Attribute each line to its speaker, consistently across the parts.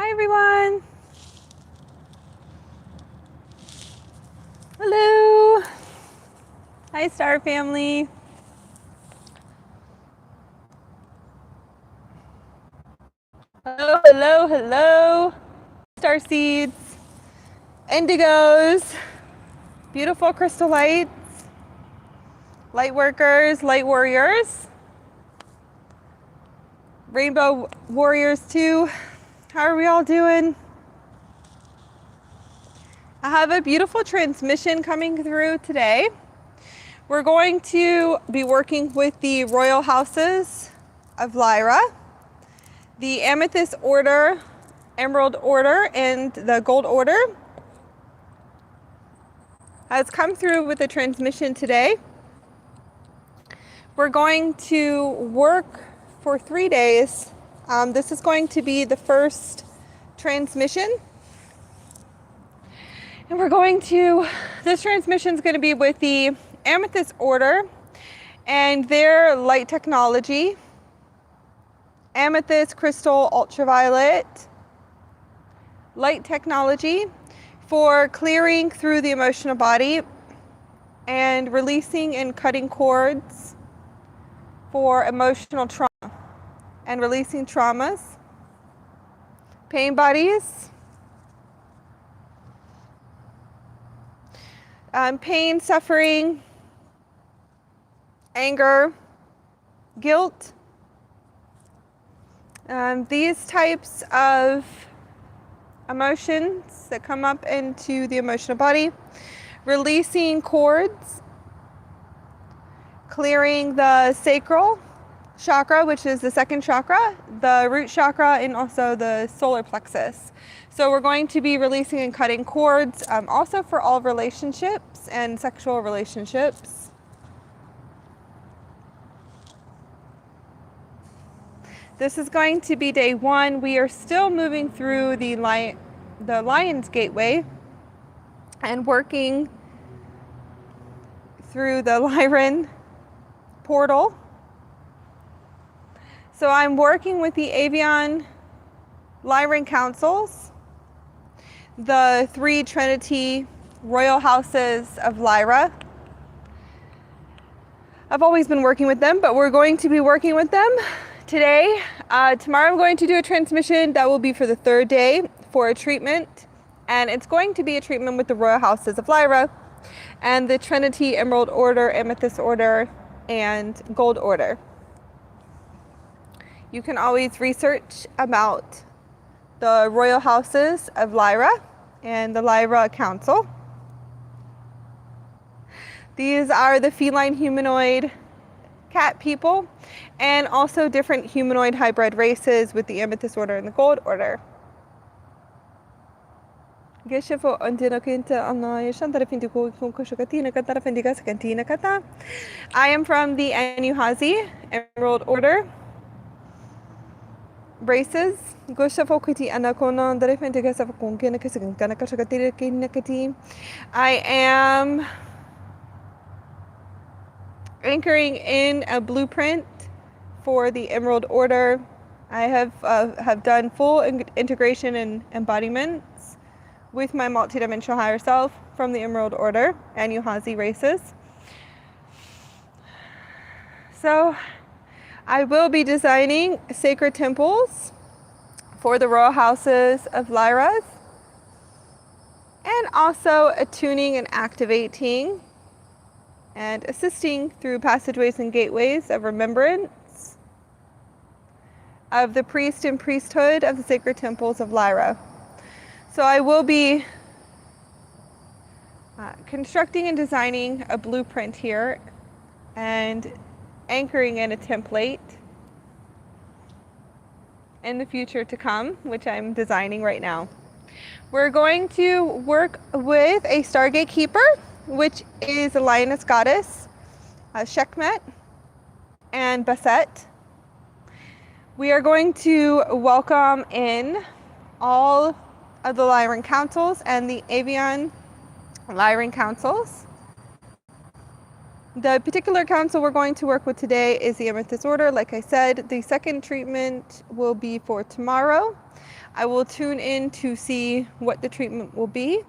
Speaker 1: Hi everyone. Hello. Hi Star family. Hello, hello, hello. Starseeds, indigos, beautiful crystal lights, light workers, light warriors, rainbow warriors too. How are we all doing? I have a beautiful transmission coming through today. We're going to be working with the royal houses of Lyra, the Amethyst Order, Emerald Order, and the Gold Order has come through with a transmission today. We're going to work for 3 days. This is going to be the first transmission. And this transmission is going to be with the Amethyst Order and their light technology, Amethyst Crystal Ultraviolet light technology for clearing through the emotional body and releasing and cutting cords for emotional trauma and releasing traumas, pain bodies, pain, suffering, anger, guilt. These types of emotions that come up into the emotional body, releasing cords, clearing the sacral chakra, which is the second chakra, the root chakra, and also the solar plexus. So we're going to be releasing and cutting cords, also for all relationships and sexual relationships. This is going to be day 1. We are still moving through the Lion's Gateway and working through the Lyran portal. So I'm working with the Avian Lyran councils, the 3 Trinity royal houses of Lyra. I've always been working with them, but we're going to be working with them today. Tomorrow I'm going to do a transmission that will be for the 3rd day for a treatment, and it's going to be a treatment with the royal houses of Lyra and the Trinity Emerald Order, Amethyst Order, and Gold Order. You can always research about the royal houses of Lyra and the Lyra Council. These are the feline humanoid cat people, and also different humanoid hybrid races with the Amethyst Order and the Gold Order. I am from the Anuhazi Emerald Order races. I am anchoring in a blueprint for the Emerald Order. I have done full integration and embodiments with my multidimensional higher self from the Emerald Order and Anuhazi races. So I will be designing sacred temples for the royal houses of Lyra, and also attuning and activating and assisting through passageways and gateways of remembrance of the priest and priesthood of the sacred temples of Lyra. So I will be constructing and designing a blueprint here and anchoring in a template in the future to come, which I'm designing right now. We're going to work with a Stargate Keeper, which is a lioness goddess, Sekhmet and Basset. We are going to welcome in all of the Lyran councils and the Avian Lyran councils. The particular council we're going to work with today is the Amethyst Order. Like I said, the second treatment will be for tomorrow. I will tune in to see what the treatment will be.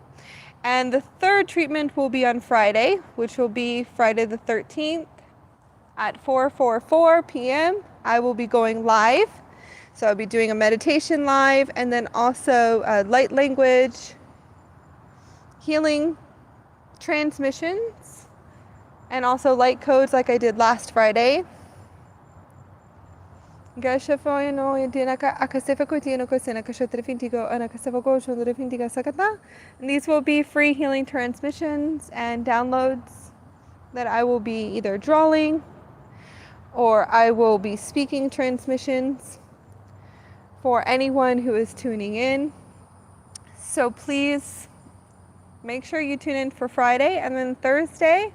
Speaker 1: And the third treatment will be on Friday, which will be Friday the 13th at 4:44 p.m. I will be going live. So I'll be doing a meditation live and then also light language, healing transmissions, and also light codes like I did last Friday. These will be free healing transmissions and downloads that I will be either drawing or I will be speaking transmissions for anyone who is tuning in. So please make sure you tune in for Friday, and then Thursday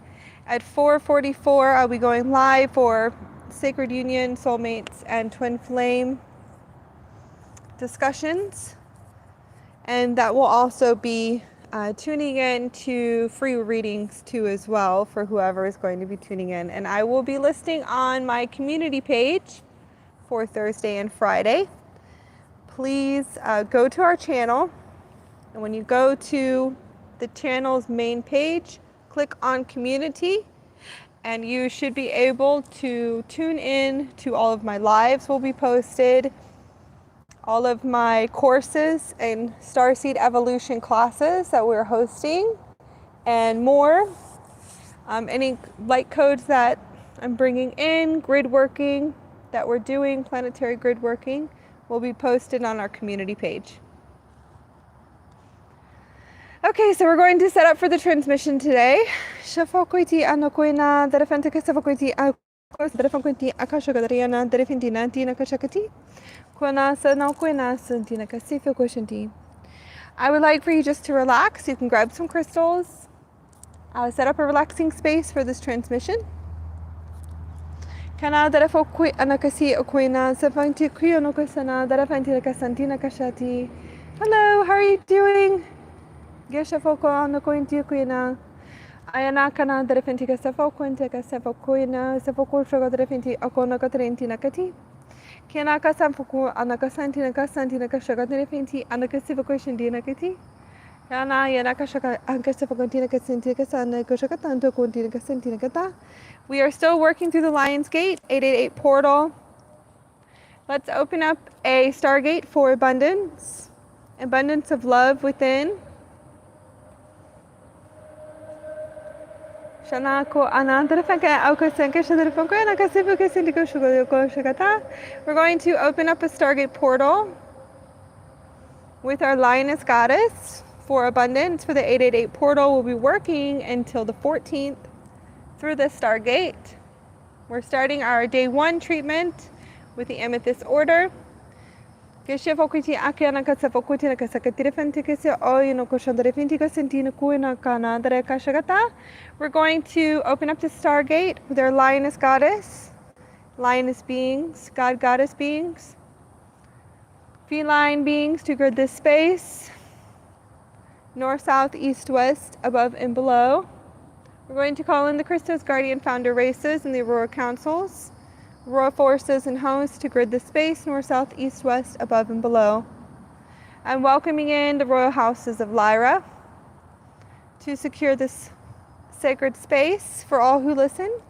Speaker 1: at 4:44 I'll be going live for Sacred Union, Soulmates, and Twin Flame discussions. And that will also be tuning in to free readings too as well for whoever is going to be tuning in. And I will be listing on my community page for Thursday and Friday. Please go to our channel, and when you go to the channel's main page, click on community, and you should be able to tune in to all of my lives will be posted, all of my courses and Starseed evolution classes that we're hosting, and more. Any light codes that I'm bringing in, grid working that we're doing, planetary grid working, will be posted on our community page. Okay, so we're going to set up for the transmission today. Akasha I would like for you just to relax. You can grab some crystals. Set up a relaxing space for this transmission. Hello, how are you doing? Gesha foko ano kointi kuina. Ayana kana derefenti ka safo kuinte ka safo kuina, safo kurfego derefenti akona ka trenti nakati. Kena ka samfuku anaka santina ka shaga derefenti anaka sifa kuishindi nakati. Yana yana ka shaga anka safo kuntina ka senti ka sana ka shaga tanto kuntina ka sentina kata. We are still working through the Lion's Gate 888 portal. Let's open up a Stargate for abundance. Abundance of love within. We're going to open up a Stargate portal with our Lioness Goddess for abundance for the 888 portal. We'll be working until the 14th through the Stargate. We're starting our day 1 treatment with the Amethyst Order. We're going to open up the Stargate with our Lioness Goddess, Lioness beings, God Goddess beings, feline beings to grid this space, north, south, east, west, above, and below. We're going to call in the Christos Guardian Founder races and the Aurora Councils, Aurora forces and hosts to grid the space, north, south, east, west, above, and below. I'm welcoming in the royal houses of Lyra to secure this sacred space for all who listens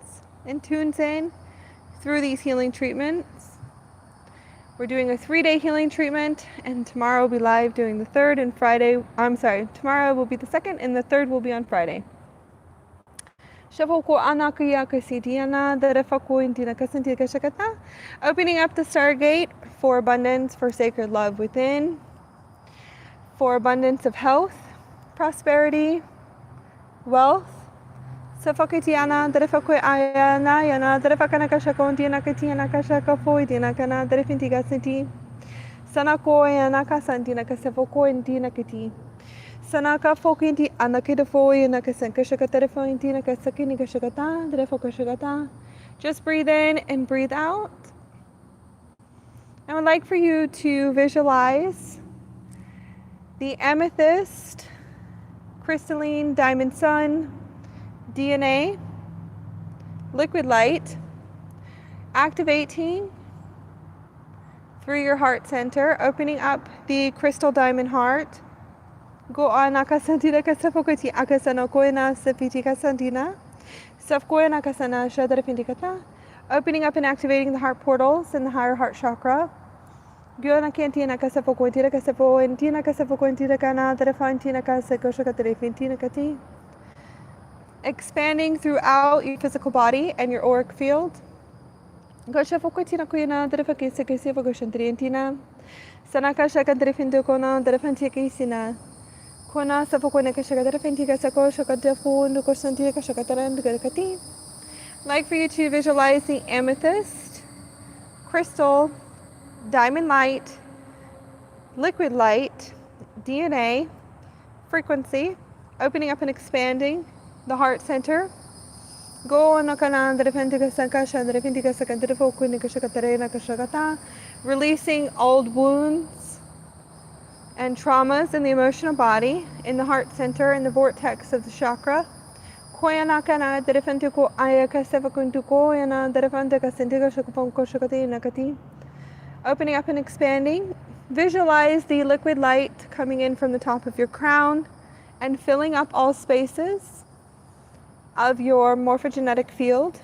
Speaker 1: and tunes in through these healing treatments. We're doing a 3-day healing treatment, and tomorrow we'll be live doing the third, and tomorrow will be the second, and the third will be on Friday. Opening up the Stargate for abundance, for sacred love within, for abundance of health, prosperity, wealth. Safokitiana, Derefakwe Ayana, Yana, Derefakanakashakontina Katina Kashakafoidina Kana, Derefintigasiti, Sanako Yanaka Santina Kasafoko and Dina Kati. Sanaka Fokinti Anakidafoi Nakasankashaka Telefointina Kasakini Kashakata, Derefokashagata. Just breathe in and breathe out. I would like for you to visualize the amethyst, crystalline diamond sun, DNA liquid light, activating through your heart center, opening up the crystal diamond heart. Go on akasantina kasapokoti akasano koina sapiti kasantina. Safkoina kasana shadarapindikata. Opening up and activating the heart portals in the higher heart chakra. Giona cantina kasapokointira kasapointina kasapokointira kana tarafantina kasakoshakatarifintina kati. Expanding throughout your physical body and your auric field. Goshafokotina kuina darafakisakisivagoshantrientina. Sanaka shakantarifintukona darafantikisina. Kona sapokona kashakatarafintika sako shakatafundu kosantia kashakataran. Like for you to visualize the amethyst, crystal, diamond light, liquid light, DNA, frequency, opening up and expanding the heart center. Releasing old wounds and traumas in the emotional body, in the heart center, in the vortex of the chakra. Opening up and expanding. Visualize the liquid light coming in from the top of your crown and filling up all spaces of your morphogenetic field,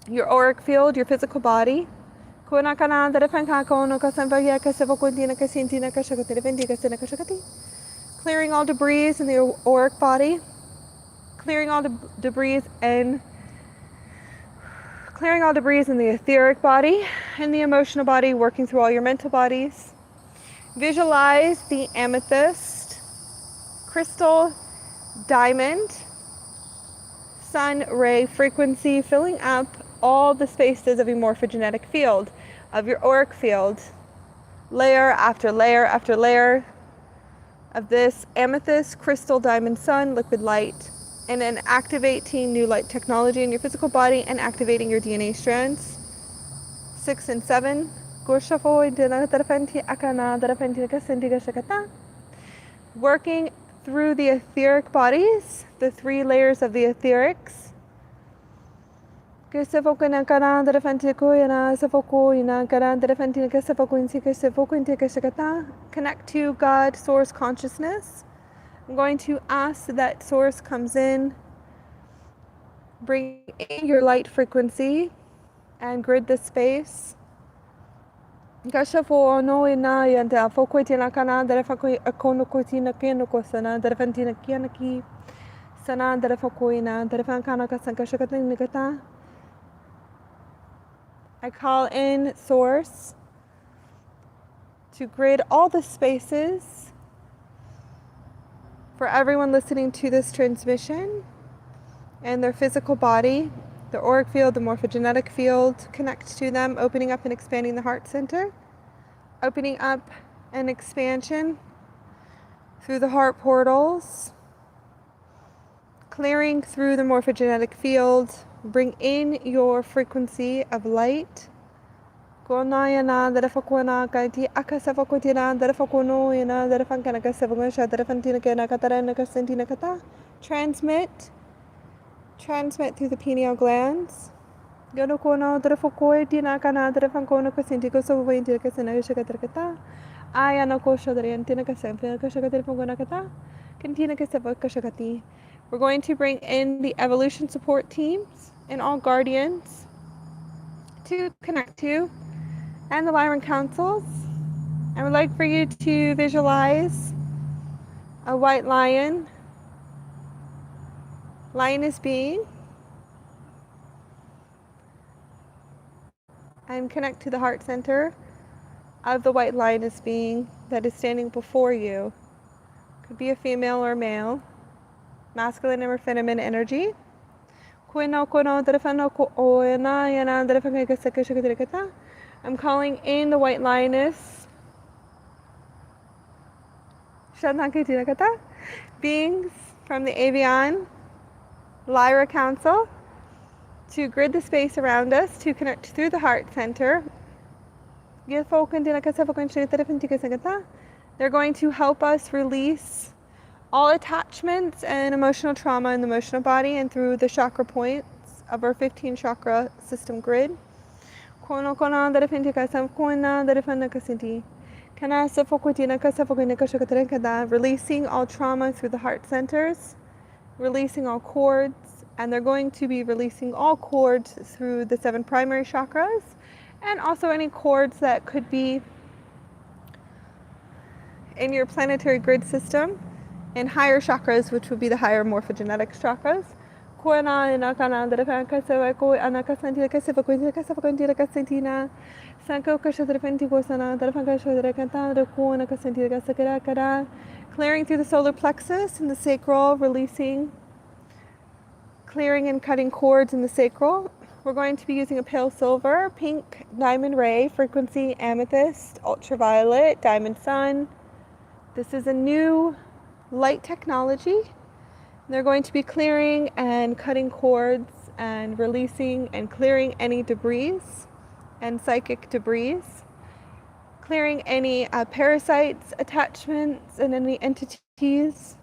Speaker 1: your auric field, your physical body. Clearing all debris in the auric body. Clearing all debris in the etheric body and the emotional body, working through all your mental bodies. Visualize the amethyst, crystal, diamond, sun ray frequency filling up all the spaces of your morphogenetic field, of your auric field, layer after layer after layer of this amethyst, crystal, diamond, sun, liquid light, and then activating new light technology in your physical body and activating your DNA strands. 6 and 7. Working through the etheric bodies, the 3 layers of the etherics. Connect to God, source consciousness. I'm going to ask that source comes in, bring in your light frequency and grid the space. I call in source to grid all the spaces for everyone listening to this transmission and their physical body, the auric field, the morphogenetic field, connect to them, opening up and expanding the heart center, opening up an expansion through the heart portals, clearing through the morphogenetic field, bring in your frequency of light. Transmit, transmit through the pineal glands. We're going to bring in the evolution support teams and all guardians to connect to, and the Lyran councils. I would like for you to visualize a white lion, lioness being, and connect to the heart center of the white lioness being that is standing before you. Could be a female or male, masculine or feminine energy. I'm calling in the white lioness beings from the Avian Lyra Council to grid the space around us, to connect through the heart center. They're going to help us release all attachments and emotional trauma in the emotional body and through the chakra points of our 15 chakra system grid. Kono kona darefenti kasam koina darefana kasinti. Kana safokutina kasafokuina kashakatrenkada. Releasing all trauma through the heart centers, releasing all cords, and they're going to be releasing all cords through the 7 primary chakras, and also any cords that could be in your planetary grid system and higher chakras, which would be the higher morphogenetics chakras. Clearing through the solar plexus and the sacral, releasing, clearing and cutting cords in the sacral. We're going to be using a pale silver, pink, diamond ray, frequency, amethyst, ultraviolet, diamond sun. This is a new light technology. They're going to be clearing and cutting cords and releasing and clearing any debris and psychic debris, clearing any parasites, attachments, and any entities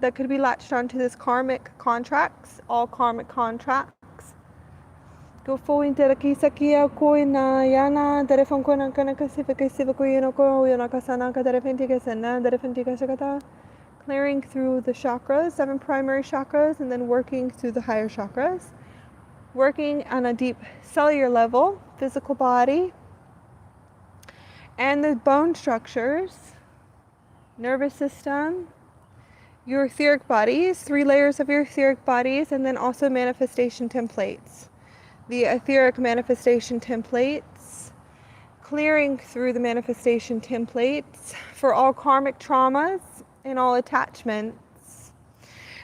Speaker 1: that could be latched onto this karmic contracts, all karmic contracts. Go forward to the Kisakia Koina Yana, the Refonkona Kanakasifica Sivakoyoko, Yanakasana, the Repenticasana, the Repenticasakata, clearing through the chakras, 7 primary chakras, and then working through the higher chakras, working on a deep cellular level, physical body, and the bone structures, nervous system, your etheric bodies, 3 layers of your etheric bodies, and then also manifestation templates. The etheric manifestation templates, clearing through the manifestation templates for all karmic traumas and all attachments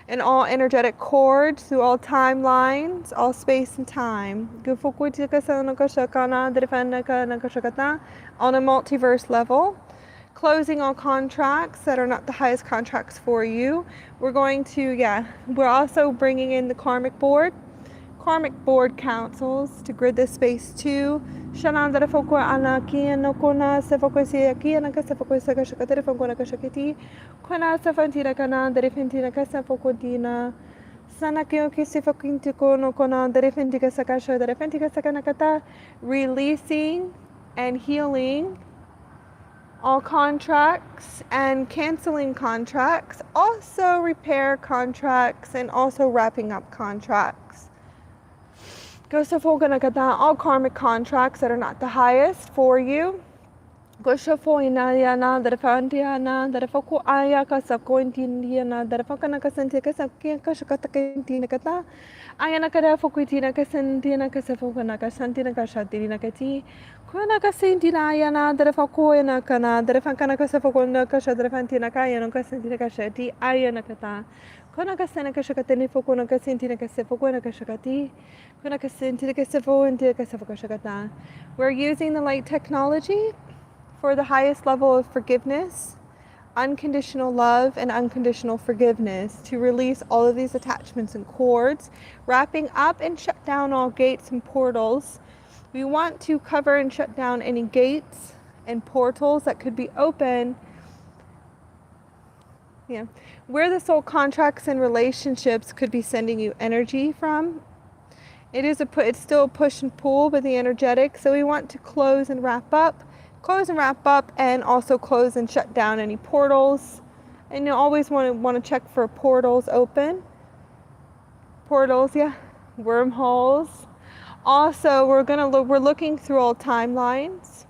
Speaker 1: and all energetic cords through all timelines, all space and time. On a multiverse level, closing all contracts that are not the highest contracts for you. We're going to, we're also bringing in the karmic board councils to grid this space too. Shanandara foko anaki anokona sefokose aki anaka sefokose kashakatera fokona kashakiti. Kona safantina kana derefintina kasafokodina. Sanakyo kisifokintuko no kona derefintika sakasha derefintika sakanakata. Releasing and healing all contracts and canceling contracts, also repair contracts, and also wrapping up contracts. All karmic contracts that are not the highest for you. We're using the light technology for the highest level of forgiveness, unconditional love, and unconditional forgiveness to release all of these attachments and cords, wrapping up and shut down all gates and portals. We want to cover and shut down any gates and portals that could be open. Where the soul contracts and relationships could be sending you energy from. It's still a push and pull with the energetic, so we want to close and wrap up, and also close and shut down any portals. And you always want to check for portals open. Wormholes. Also, we're looking through all timelines,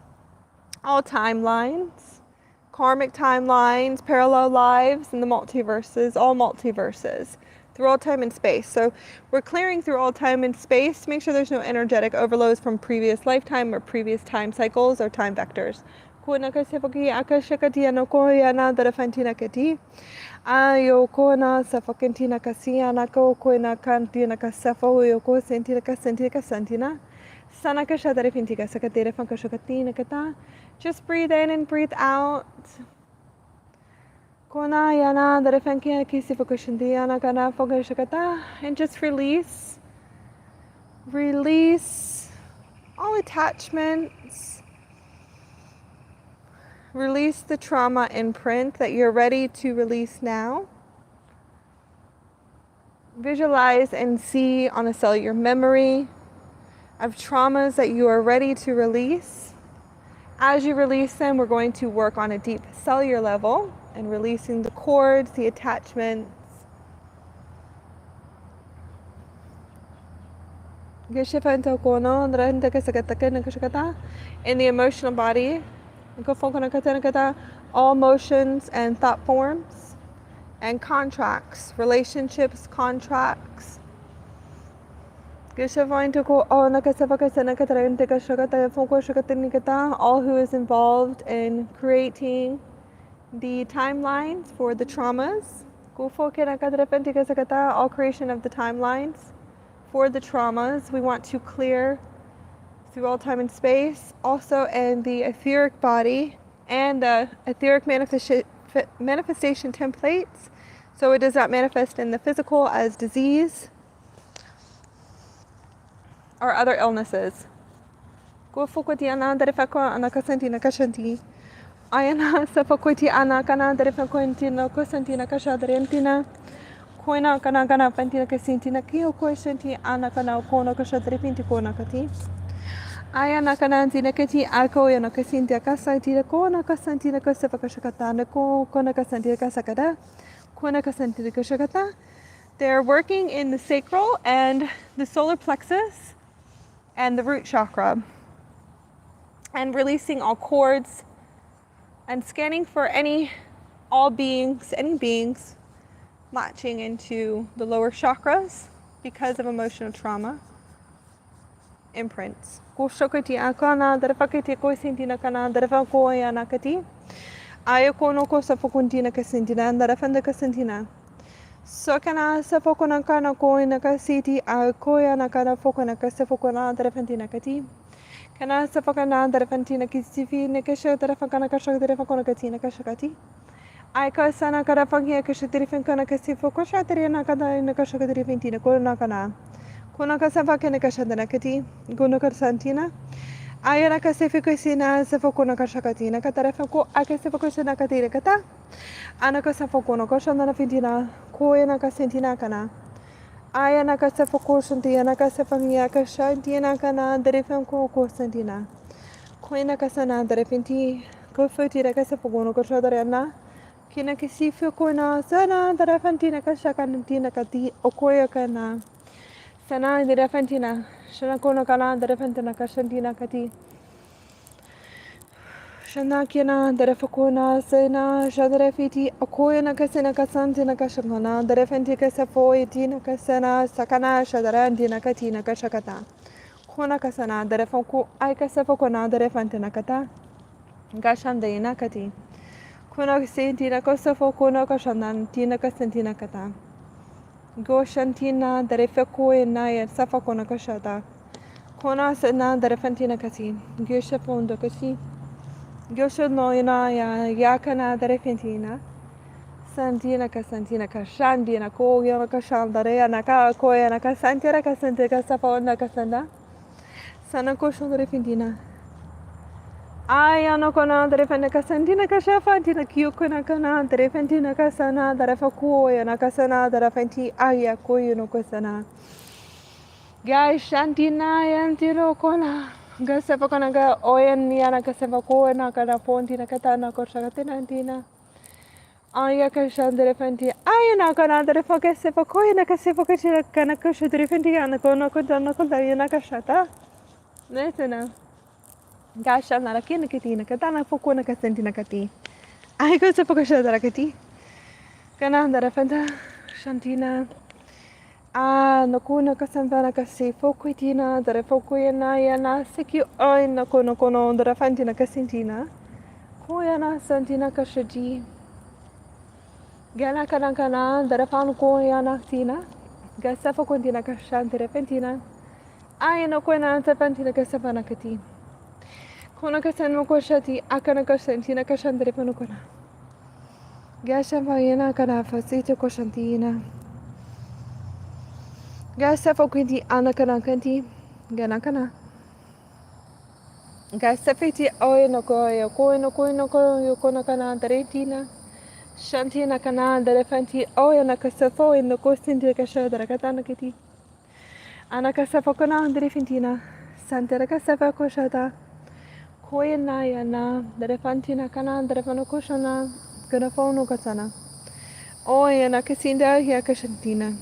Speaker 1: karmic timelines, parallel lives, and the multiverses, all multiverses, through all time and space. So we're clearing through all time and space to make sure there's no energetic overloads from previous lifetime or previous time cycles or time vectors. Just breathe in and breathe out. And just release. Release all attachments. Release the trauma imprint that you're ready to release now. Visualize and see on a cellular memory of traumas that you are ready to release. As you release them, we're going to work on a deep cellular level and releasing the cords, the attachments. In the emotional body, all motions and thought forms and contracts, relationships, contracts. All who is involved in creating the timelines for the traumas. All creation of the timelines for the traumas. We want to clear through all time and space. Also in the etheric body and the etheric manifestation templates. So it does not manifest in the physical as disease or other illnesses. Ayana safakwiti ana kana derefankointina kosantina kashadarentina koina kana kana pantina kasintina kio koisanti ana kana kono kashadarepinti kona kati ayana kana antina kati ako yana kasintia kasantina kona kasantina kasafakashakatana kona kasantina kasakada kona kasantina kashakata. They're working in the sacral and the solar plexus and the root chakra and releasing all cords and scanning for any beings latching into the lower chakras because of emotional trauma imprints. Sokana sapokona kana koina kasiti a koya kana fokona kasafokona darafantina kati. Kana sapokana darafantina kisifi nekasha darafakana kasha darafakona katina kashakati. I kasana karafangia kashatirifinkana kasifokosha tariana kada in kashakatirifintina kona kana. Kona kasafakana kashadana kati. Guna kasantina. Ayana kasifikasina safokona kashakatina katarafako akasifokosana katina kata. Anaka safokono koshana fintina koena kasentina kana ayana kasafokoshanti anaka safangia kashantina kana derefanko kosantina koena kasana derefinti kofutira kasafokono koshadarana kina kisifio koena sana derefantina kashakantina kati okoya kana sana derefantina shana kono kana derefantina kashantina kati Shanakina, Derefakuna, Sena, Shadarefiti, Akoyana Kasena Kasantina Kashakana, Derefentica Safoitina Kasena, Sakana, Shadarantina Katina Kashakata, Kona Kasana, Derefonku, Aikasafokona, Derefantina Kata, Gashandaina Kati, Kona Sintina Kosafokuna Kashanan, Tina Kasantina Kata, Goshantina, Derefekoina, Safakona Kashata, Kona Sena, Derefantina Kasi, Gishapondo Kasi. Gosho noina ya yakana derefintina santina kasantina kashandina koya kashandare naka koya naka santira kasante kasapona kasanda sana kosho derefintina ayano kona derefena kasantina kashafantina kyukona kana derefintina kasana derefakoya nakasana derefenti aya koyo no kasana gai shantina yantiro kona Gasapakana oyen yana kasapakona kana fontina katana koshakatina antina. Aya kashanderefenti ayana kana derefakasepakoina kasepakachira kana koshaderefenti yana kono kodana kodayana kashata. Nesena. Gashana rakina katina katana fokona kasentina kati. Ay kasapakashadara kati. Kana derefenta shantina. Nakuna kasantana kasi fokuitina, dare fokuyana yana siki oin nakono kono dare fantina kasintina. Koyana santina kashaji. Gana kana dare fanu koyana tina. Gasa fokuntina kashantere fentina. Ayano koyana tapantina kasapana kati. Kona kasan mokoshati akana kasantina kashantere panukona. Gasha vayana kana fasita koshantina. Gasa fokwinti anakana kanti ganakana. Gasa fiti oy no koy no koy no koy no koy no kana daretina. Shanti nakana delefanti oya nakasafo in the costin de casha de katanakiti. Anakasafokona delefintina. Santa Casafa Koshata. Koyanayana delefantina kana delefanokoshana. Ganafono katana. Oya nakasinda yakashantina.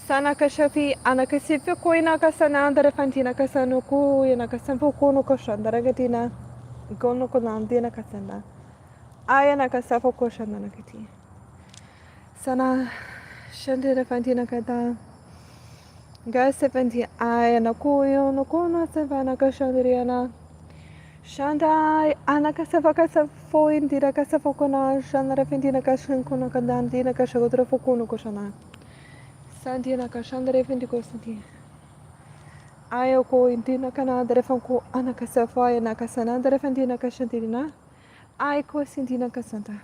Speaker 1: Sana kashafi anakasifi koina kasana delefantina kasano koyana kasanfo kono koshandaragatina. Gono konandina kasanda. Aya nakasafo koshandanakiti. Sana shandira fantina kata. Gasefanti aya nakoyo nokono savana kashandriana. Shandai anakasafa kasafo indira kasafo kona shandara fantina kashankona kandandina kashagodra fokono koshana. Santina kashandare findiko santi. Ayoko indina kana derefanko anakasafa ya nakasana derefantina kashantina. Ayko sintina kasanta.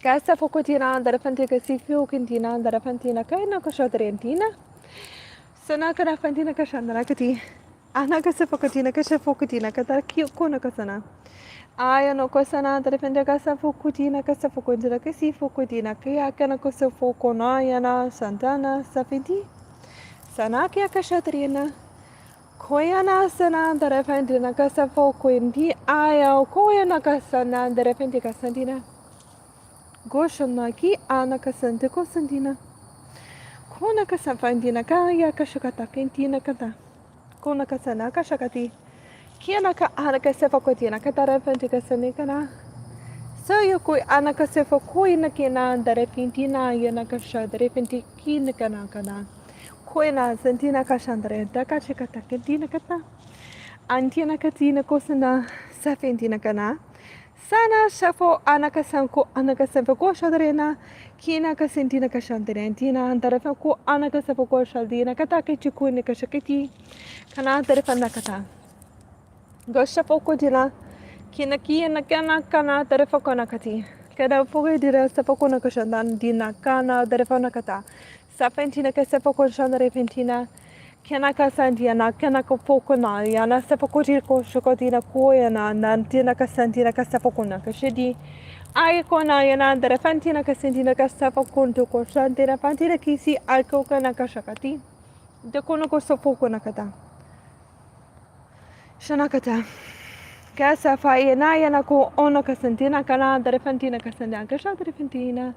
Speaker 1: Casa focotina da fantica si fiocintina da fantina kaina cosciadrentina. Sanaka fantina cashandrakati. Anaka focotina casha focotina cataki cona casana. Aya no cosana da fantica casa focotina casa focotina che si focotina che a cana cosa foconaiana santana safiti. Sanakia cashadrina. Koyana sana da fantina casa focointi. Aya koyana casana da fantica santina. Goshanaki anakasante kosantina. Konaka safantina kaya kashakata kentina kata. Konaka sanaka shakati. Kianaka anakasefa kotina katara fantika sanekana. So yokoi anakasefa koina kina darefintina yanakasha darefintikina kana. Koina santina kashandare dakachikata kentina kata. Antina katina kosana safintina kana. Sana shafo anakasanko anakasanko shadrena kina kasentina kashantentina antarafako anakasafako shaldina katake chikuni kashakiti kana tarfanakata goshafoko dina kina kina kana tarafako nakati kada foge dira safako nakashandan dina kana tarfanakata safentina kasafako shandarefintina Kenaka santiana, kenaka pokona, yana sepakotiko shokotina koyana, nantina kasantina kasapokona, kashidi. Aikona yana, the fantina kasentina kasapokunto koshantina fantina kisi, aikokana kashakati. The konoko sopokona kata. Shanakata. Kasafa yana ko ona kasantina kana, the fantina kasanda, kashatrifantina.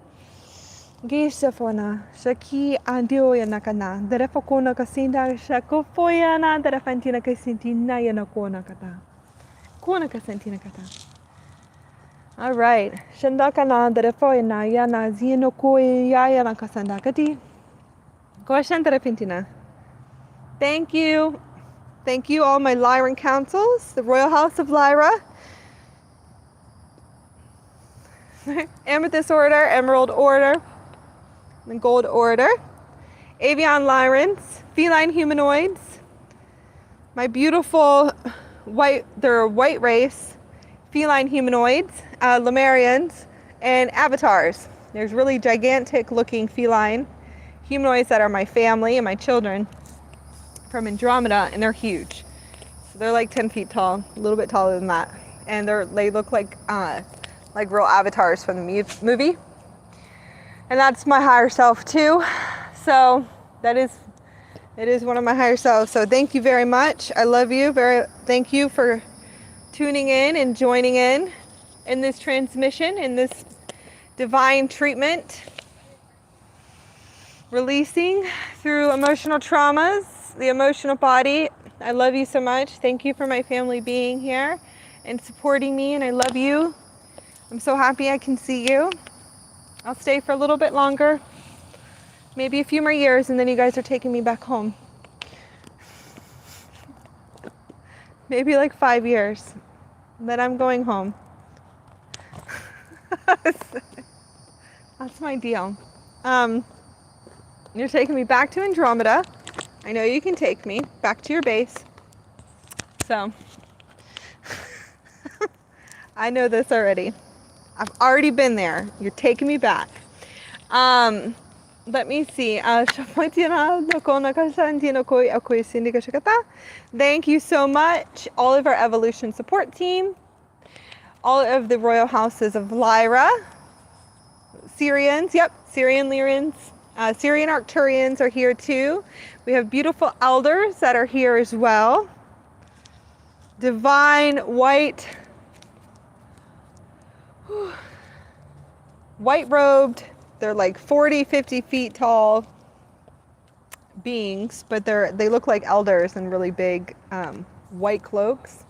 Speaker 1: Gisafona, Shaki Andio Yanakana, the Refakona Casinda, Shakofoyana, the Refantina Casintina Yanakona Kata. Kona Casantina Kata. All right, Shandakana, the Refoyana, Yana, Zino Koi, Yana Casandakati. Goshanta Repentina. Thank you. Thank you, all my Lyran councils, the Royal House of Lyra, Amethyst Order, Emerald Order, the Gold Order, Avian Lyrans, Feline Humanoids, my beautiful they're a white race, Feline Humanoids, Lemurians, and Avatars. There's really gigantic looking feline humanoids that are my family and my children from Andromeda, and they're huge. So they're like 10 feet tall, a little bit taller than that. And they look like real avatars from the movie. And that's my higher self too. So it is one of my higher selves. So thank you very much. I love you. Thank you for tuning in and joining in this transmission, in this divine treatment. Releasing through emotional traumas, the emotional body. I love you so much. Thank you for my family being here and supporting me, and I love you. I'm so happy I can see you. I'll stay for a little bit longer, maybe a few more years, and then you guys are taking me back home. Maybe like 5 years, then I'm going home. That's my deal. You're taking me back to Andromeda. I know you can take me back to your base. So, I know this already. I've already been there. You're taking me back. Let me see. Thank you so much, all of our evolution support team. all of the royal houses of Lyra. Syrians, yep, Syrian Lyrans. Syrian Arcturians are here too. We have beautiful elders that are here as well. Divine white robed. They're like 40, 50 feet tall beings, but they look like elders in really big white cloaks.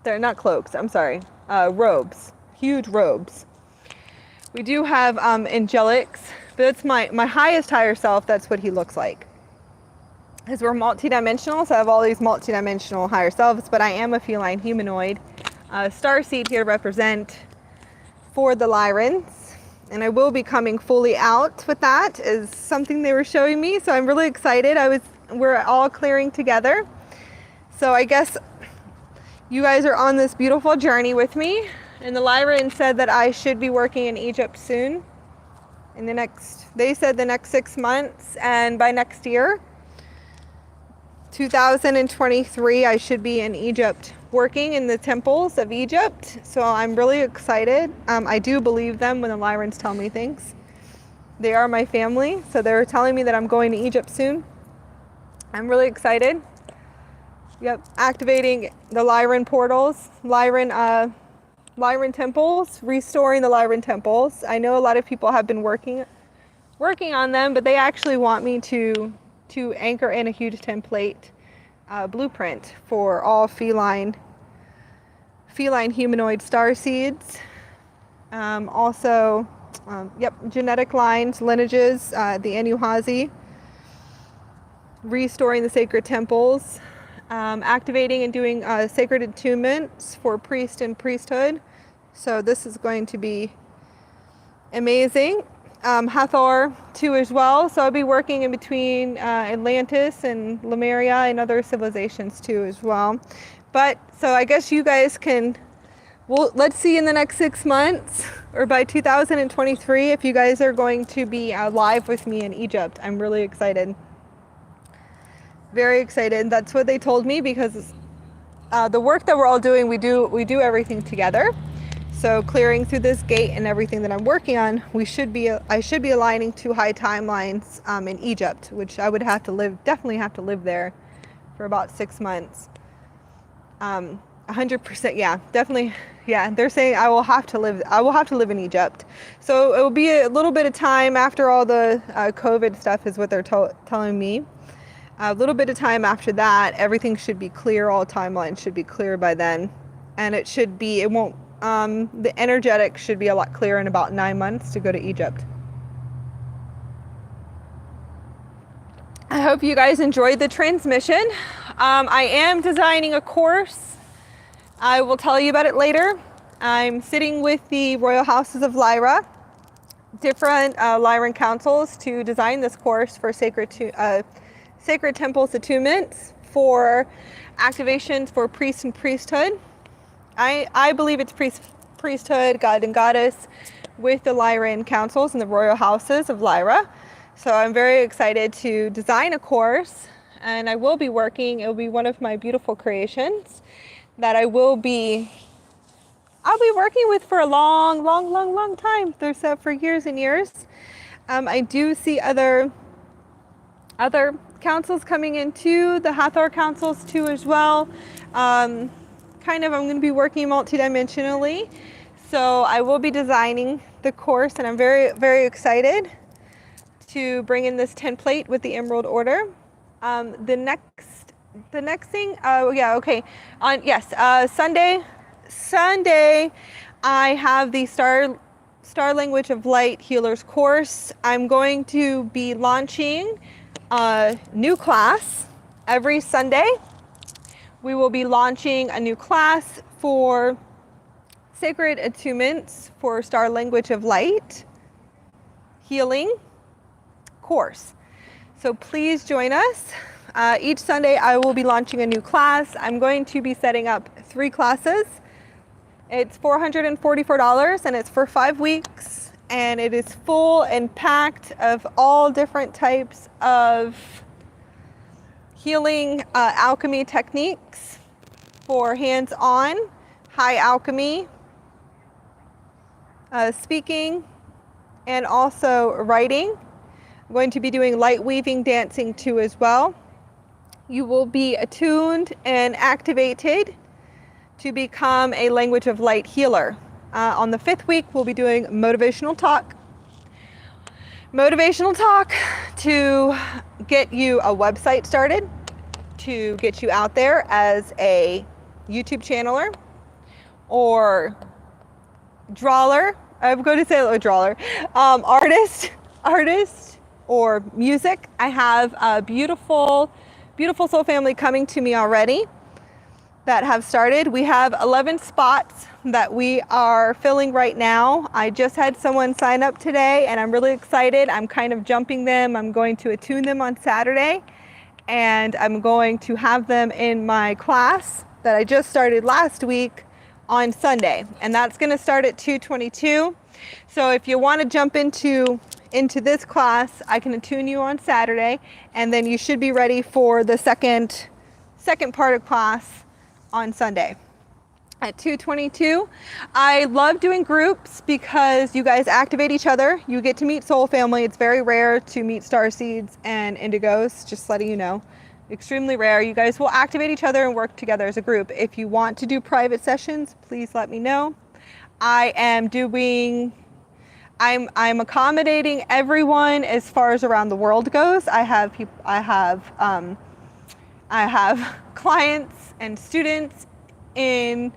Speaker 1: They're not cloaks, I'm sorry, robes, huge robes. We do have Angelics, but that's my highest higher self. That's what he looks like. Because we're multidimensional, so I have all these multidimensional higher selves, but I am a feline humanoid. Starseed here to represent for the Lyrans, and I will be coming fully out with that is something they were showing me, so I'm really excited. We're all clearing together. So I guess you guys are on this beautiful journey with me. And the Lyran said that I should be working in Egypt soon. They said the next 6 months, and by next year, 2023, I should be in Egypt working in the temples of Egypt. So I'm really excited. I do believe them when the Lyrans tell me things. They are my family, so they're telling me that I'm going to Egypt soon. I'm really excited. Yep, activating the Lyran portals, Lyran temples, restoring the Lyran temples. I know a lot of people have been working on them, but they actually want me to anchor in a huge template blueprint for all feline humanoid starseeds. Also, genetic lines, lineages, the Anuhazi, restoring the sacred temples. Activating and doing sacred attunements for priest and priesthood. So this is going to be amazing. Hathor too as well. So I'll be working in between Atlantis and Lemuria and other civilizations too as well. But so I guess you guys let's see in the next 6 months or by 2023 if you guys are going to be live with me in Egypt. I'm really excited. Very excited. That's what they told me because the work that we're all doing, we do everything together. So clearing through this gate and everything that I'm working on, I should be aligning to high timelines in Egypt, which I would definitely have to live there for about 6 months. 100%, yeah, definitely, yeah. They're saying I will have to live in Egypt. So it will be a little bit of time after all the COVID stuff is what they're telling me. A little bit of time after that, everything should be clear. All timelines should be clear by then, and the energetic should be a lot clearer in about 9 months to go to Egypt. I hope you guys enjoyed the transmission. I am designing a course. I will tell you about it later. I'm sitting with the Royal Houses of Lyra, different Lyran councils to design this course for sacred temples attunements, for activations for priest and priesthood. I believe it's priesthood, god and goddess, with the Lyran councils and the royal houses of Lyra. So I'm very excited to design a course, and I will be working. It will be one of my beautiful creations that I'll be working with for a long time. They're set for years and years. I do see other councils coming in too, the Hathor councils too as well. I'm going to be working multidimensionally. So I will be designing the course, and I'm very, very excited to bring in this template with the Emerald Order. The next thing, Sunday, I have the Star Language of Light Healers course. I'm going to be launching a new class every Sunday. We will be launching a new class for Sacred Attunements for Star Language of Light Healing course. So please join us. Each Sunday I will be launching a new class. I'm going to be setting up 3 classes. It's $444 and it's for 5 weeks, and it is full and packed of all different types of healing alchemy techniques for hands-on, high alchemy, speaking, and also writing. I'm going to be doing light weaving dancing too as well. You will be attuned and activated to become a language of light healer. On the 5th week, we'll be doing motivational talk. Motivational talk to get you a website started, to get you out there as a YouTube channeler or drawer. I'm going to say a drawer, artist or music. I have a beautiful soul family coming to me already that have started. We have 11 spots that we are filling right now. I just had someone sign up today and I'm really excited. I'm kind of jumping them. I'm going to attune them on Saturday and I'm going to have them in my class that I just started last week on Sunday, and that's going to start at 2:22. So if you want to jump into this class, I can attune you on Saturday, and then you should be ready for the second part of class on Sunday at 2:22. I love doing groups because you guys activate each other. You get to meet soul family. It's very rare to meet starseeds and indigos, just letting you know. Extremely rare. You guys will activate each other and work together as a group. If you want to do private sessions, please let me know. I'm accommodating everyone as far as around the world goes. I have clients and students in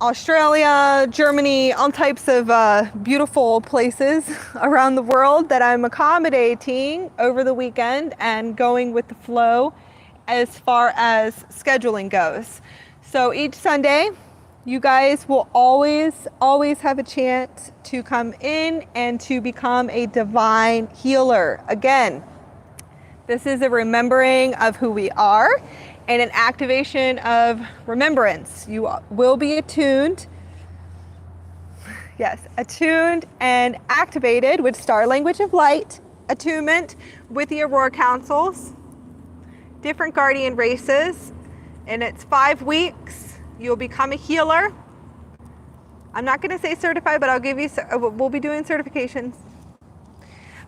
Speaker 1: Australia, Germany, all types of beautiful places around the world that I'm accommodating over the weekend and going with the flow as far as scheduling goes. So each Sunday, you guys will always have a chance to come in and to become a divine healer. Again, this is a remembering of who we are and an activation of remembrance. You will be attuned. Yes, attuned and activated with Star Language of Light, attunement with the Aurora Councils, different guardian races, and it's 5 weeks. You'll become a healer. I'm not going to say certified, but I'll give you. We'll be doing certifications.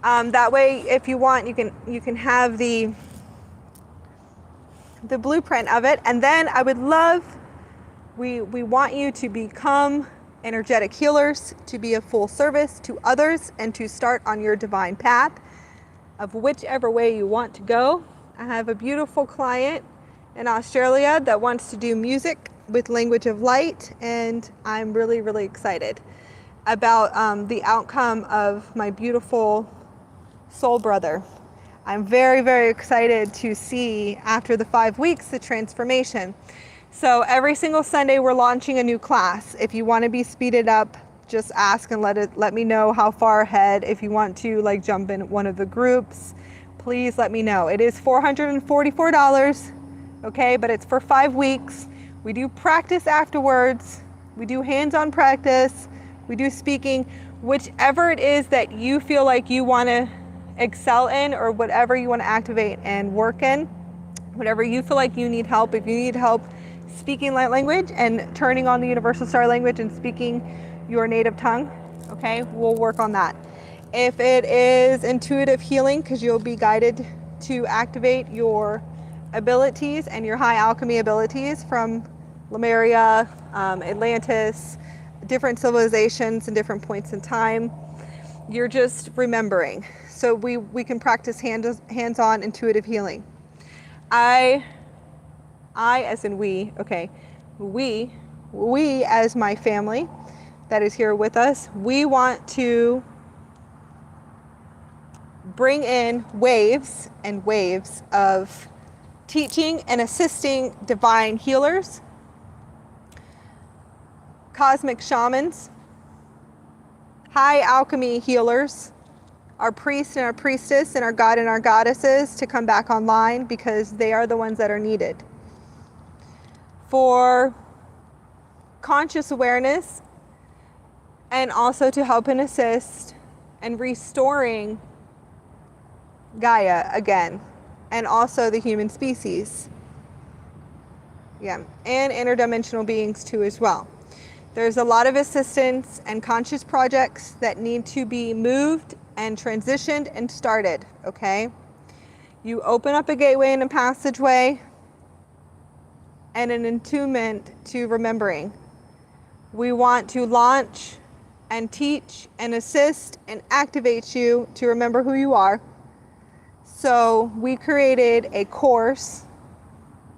Speaker 1: That way, if you want, you can have the blueprint of it. And then I would love, we want you to become energetic healers, to be of full service to others, and to start on your divine path of whichever way you want to go. I have a beautiful client in Australia that wants to do music with Language of Light, and I'm really, really excited about the outcome of my beautiful soul brother. I'm very, very excited to see after the 5 weeks the transformation. So every single Sunday we're launching a new class. If you want to be speeded up, just ask and let me know how far ahead. If you want to like jump in one of the groups, please let me know. It is $444, okay, but it's for 5 weeks. We do practice afterwards. We do hands-on practice. We do speaking, whichever it is that you feel like you want to excel in, or whatever you want to activate and work in, whatever you feel like you need help. If you need help speaking light language and turning on the universal star language and speaking your native tongue, okay, we'll work on that. If it is intuitive healing, because you'll be guided to activate your abilities and your high alchemy abilities from Lemuria, Atlantis, different civilizations and different points in time, you're just remembering. So we can practice hands-on intuitive healing. I as in we, okay, we as my family that is here with us, we want to bring in waves and waves of teaching and assisting divine healers, cosmic shamans, high alchemy healers, our priests and our priestess and our god and our goddesses to come back online, because they are the ones that are needed for conscious awareness, and also to help and assist and restoring Gaia again, and also the human species, yeah, and interdimensional beings too as well. There's a lot of assistance and conscious projects that need to be moved and transitioned and started, okay? You open up a gateway and a passageway and an attunement to remembering. We want to launch and teach and assist and activate you to remember who you are. So we created a course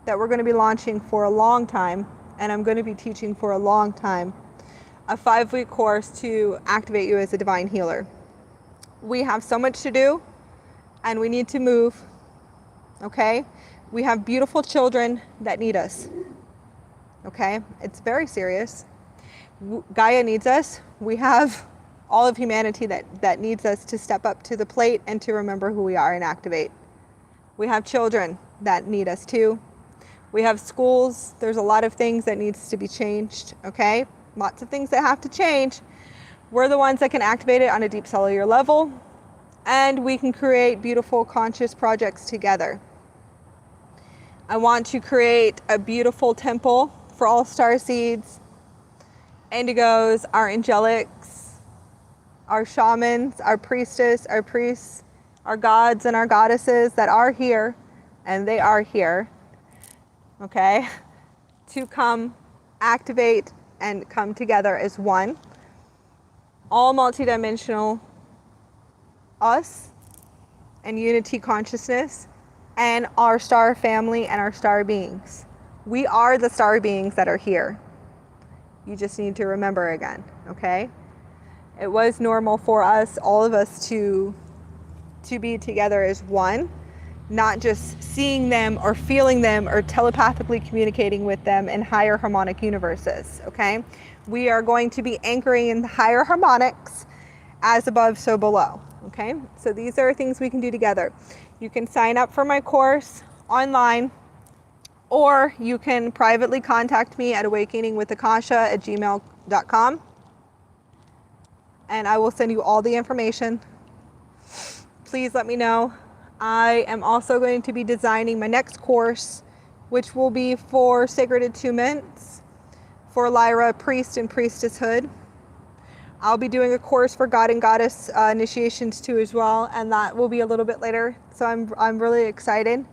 Speaker 1: that we're going to be launching for a long time, and I'm going to be teaching for a long time, a 5-week course to activate you as a divine healer. We have so much to do, and we need to move, okay? We have beautiful children that need us, okay? It's very serious. Gaia needs us. We have all of humanity that needs us to step up to the plate and to remember who we are and activate. We have children that need us too. We have schools. There's a lot of things that needs to be changed, okay? Lots of things that have to change. We're the ones that can activate it on a deep cellular level, and we can create beautiful conscious projects together. I want to create a beautiful temple for all starseeds, indigos, our angelics, our shamans, our priestess, our priests, our gods and our goddesses that are here, and they are here, okay, to come activate and come together as one. All multidimensional us and unity consciousness and our star family and our star beings. We are the star beings that are here. You just need to remember again, okay? It was normal for us, all of us, to be together as one, not just seeing them or feeling them or telepathically communicating with them in higher harmonic universes, okay? We are going to be anchoring in the higher harmonics, as above, so below, okay? So these are things we can do together. You can sign up for my course online, or you can privately contact me at awakeningwithakasha@gmail.com, and I will send you all the information. Please let me know. I am also going to be designing my next course, which will be for sacred attunements for Lyra, priest and priestesshood. I'll be doing a course for god and goddess initiations too as well, and that will be a little bit later. So I'm really excited.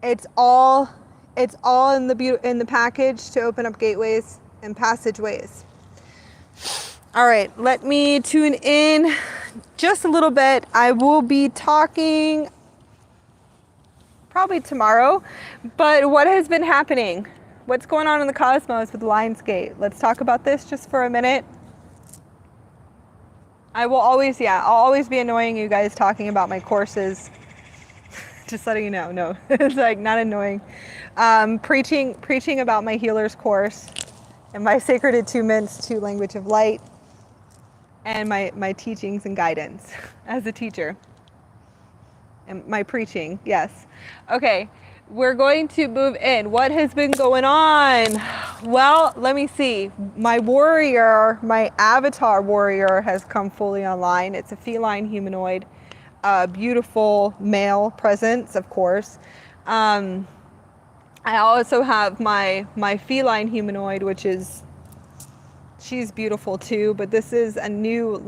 Speaker 1: It's all in the package to open up gateways and passageways. All right, let me tune in just a little bit. I will be talking probably tomorrow, but what has been happening? What's going on in the cosmos with Lionsgate? Let's talk about this just for a minute. I'll always be annoying you guys talking about my courses. Just letting you know, no, it's like not annoying. Preaching about my healer's course and my sacred attunements to language of light and my teachings and guidance as a teacher. And my preaching, yes. Okay, we're going to move in. What has been going on? Well, let me see. My warrior, my avatar warrior has come fully online. It's a feline humanoid, beautiful male presence, of course. I also have my feline humanoid, which is, she's beautiful too, but this is a new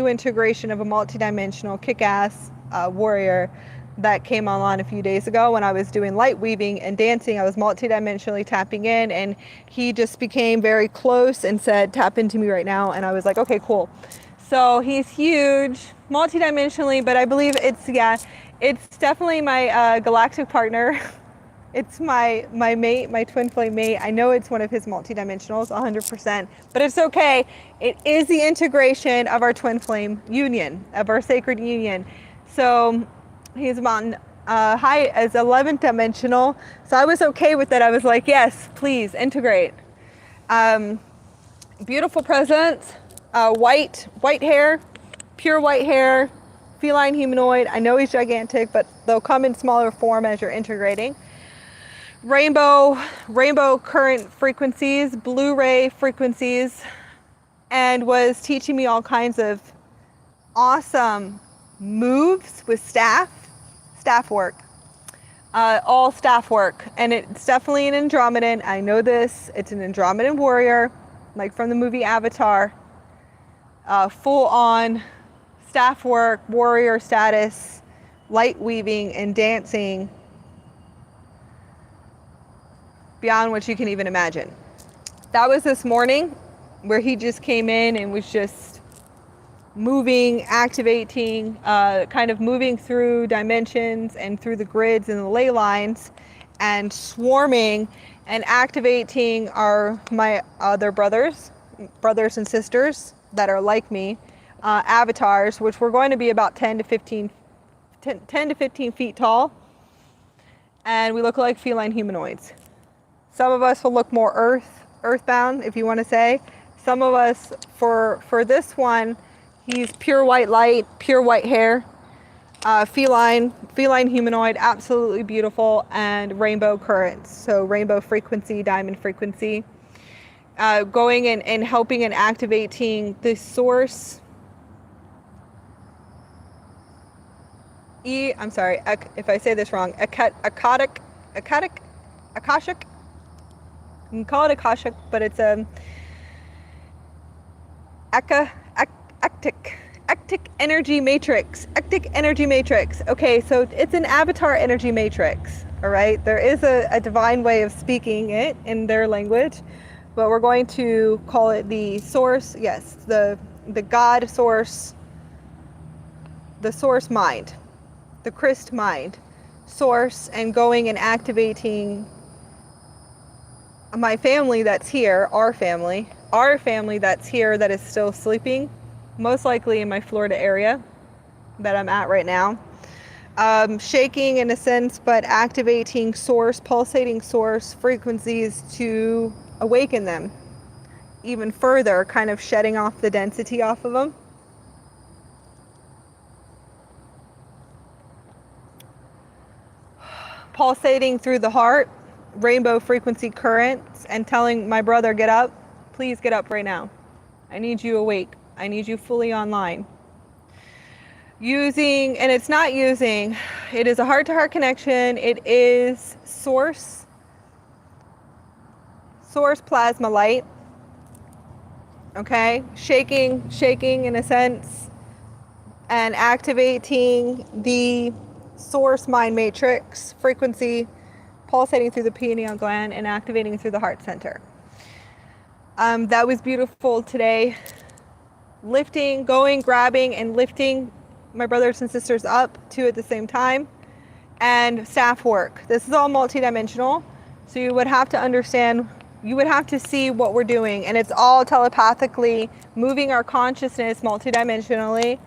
Speaker 1: integration of a multidimensional kick-ass warrior that came online a few days ago when I was doing light weaving and dancing. I was multidimensionally tapping in, and he just became very close and said, "Tap into me right now." And I was like, okay, cool. So he's huge, multidimensionally, but I believe it's definitely my galactic partner. It's my mate, my twin flame mate. I know it's one of his multidimensionals, 100%, but it's okay. It is the integration of our twin flame union, of our sacred union. So he's on high as 11th dimensional. So I was okay with that. I was like, yes, please integrate. Beautiful presence, white hair, pure white hair, feline humanoid. I know he's gigantic, but they'll come in smaller form as you're integrating. Rainbow current frequencies, Blu-ray frequencies, and was teaching me all kinds of awesome moves with staff work, all staff work. And it's definitely an Andromedan. I know this. It's an Andromedan warrior. like from the movie Avatar, full on staff work, warrior status, light weaving and dancing beyond what you can even imagine. That was this morning, where he just came in and was just moving, activating, kind of moving through dimensions and through the grids and the ley lines, and swarming and activating my other brothers and sisters that are like me, avatars, which were going to be about 10 to 15 feet tall, and we look like feline humanoids. Some of us will look more earthbound, if you want to say. Some of us, for this one, he's pure white light, pure white hair, feline humanoid, absolutely beautiful, and rainbow currents. So rainbow frequency, diamond frequency, going and helping and activating the source. I'm sorry if I say this wrong. Akashic. You can call it Akashic, but it's Ectic energy matrix. Ectic energy matrix. Okay, so it's an avatar energy matrix. All right, there is a divine way of speaking it in their language, but we're going to call it the source. Yes, the God source, the source mind, the Christ mind, source, and going and activating my family that's here, our family that's here that is still sleeping, most likely in my Florida area that I'm at right now. Shaking in a sense, but activating source, pulsating source frequencies to awaken them even further, kind of shedding off the density off of them. Pulsating through the heart, rainbow frequency currents, and telling my brother, get up, please get up right now. I need you awake. I need you fully online. Using, and it's not using, it is a heart-to-heart connection. It is source plasma light. Okay, shaking in a sense, and activating the source mind matrix frequency, pulsating through the pineal gland and activating through the heart center. That was beautiful today. Lifting, going, grabbing, and lifting my brothers and sisters up two at the same time, and staff work. This is all multidimensional, so you would have to understand, you would have to see what we're doing, and it's all telepathically moving our consciousness multidimensionally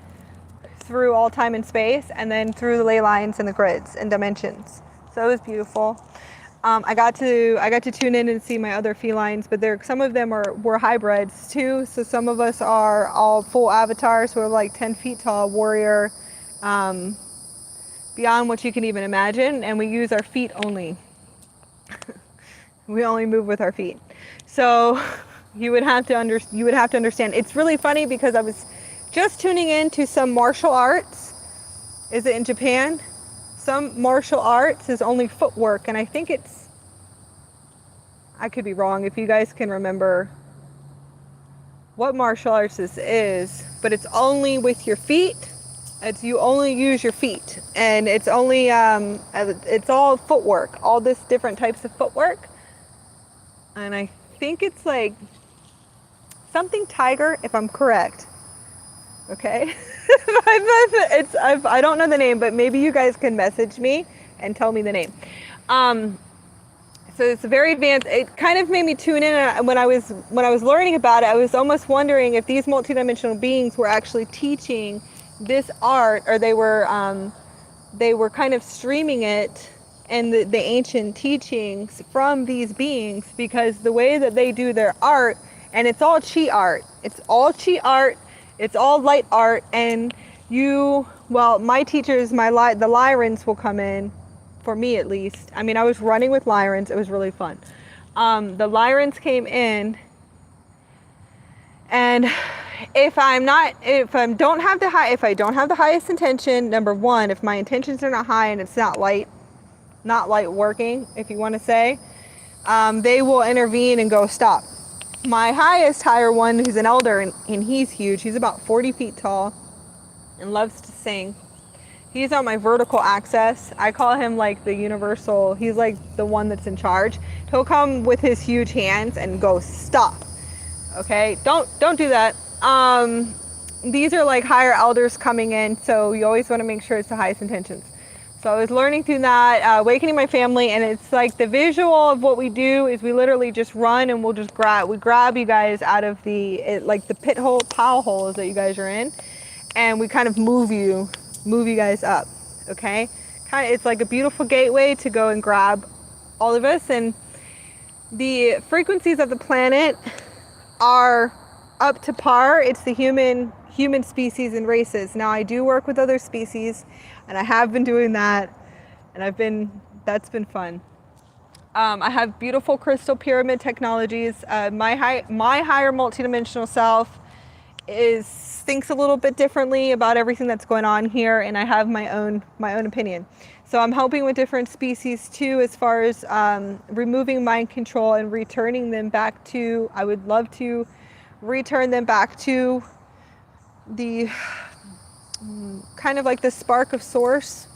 Speaker 1: through all time and space, and then through the ley lines and the grids and dimensions. So it was beautiful. I got to tune in and see my other felines, but some of them were hybrids too. So some of us are all full avatars who are like 10 feet tall, warrior, beyond what you can even imagine, and we use our feet only. We only move with our feet. So you would have to understand. It's really funny because I was just tuning in to some martial arts. Is it in Japan? Some martial arts is only footwork, and I think I could be wrong if you guys can remember what martial arts this is, but it's only with your feet. You only use your feet, and it's only it's all footwork, all this different types of footwork, and I think it's like something tiger, if I'm correct. Okay. I don't know the name, but maybe you guys can message me and tell me the name. So it's very advanced. It kind of made me tune in, and when I was learning about it, I was almost wondering if these multidimensional beings were actually teaching this art, or they were kind of streaming it and the ancient teachings from these beings, because the way that they do their art, and it's all chi art. It's all chi art. It's all light art, and my teachers, the Lyrans will come in, for me at least. I mean, I was running with Lyrans. It was really fun. The Lyrans came in, and if I don't have the highest intention, number one, if my intentions are not high and it's not light working, if you want to say, they will intervene and go, stop. My highest higher one, who's an elder, and he's huge. He's about 40 feet tall and loves to sing. He's on my vertical axis. I call him like the universal, he's like the one that's in charge. He'll come with his huge hands and go, stop. Okay, don't do that. These are like higher elders coming in, so you always want to make sure it's the highest intentions. So I was learning through that, awakening my family, and it's like the visual of what we do is we literally just run and we'll just grab you guys out of like the pile holes that you guys are in, and we kind of move you guys up, okay? It's like a beautiful gateway to go and grab all of us, and the frequencies of the planet are up to par. It's the human species and races. Now I do work with other species, and I have been doing that, and that's been fun. I have beautiful crystal pyramid technologies. My higher multidimensional self thinks a little bit differently about everything that's going on here, and I have my own opinion. So I'm helping with different species too, as far as removing mind control and returning them back to, I would love to return them back to the kind of like the spark of source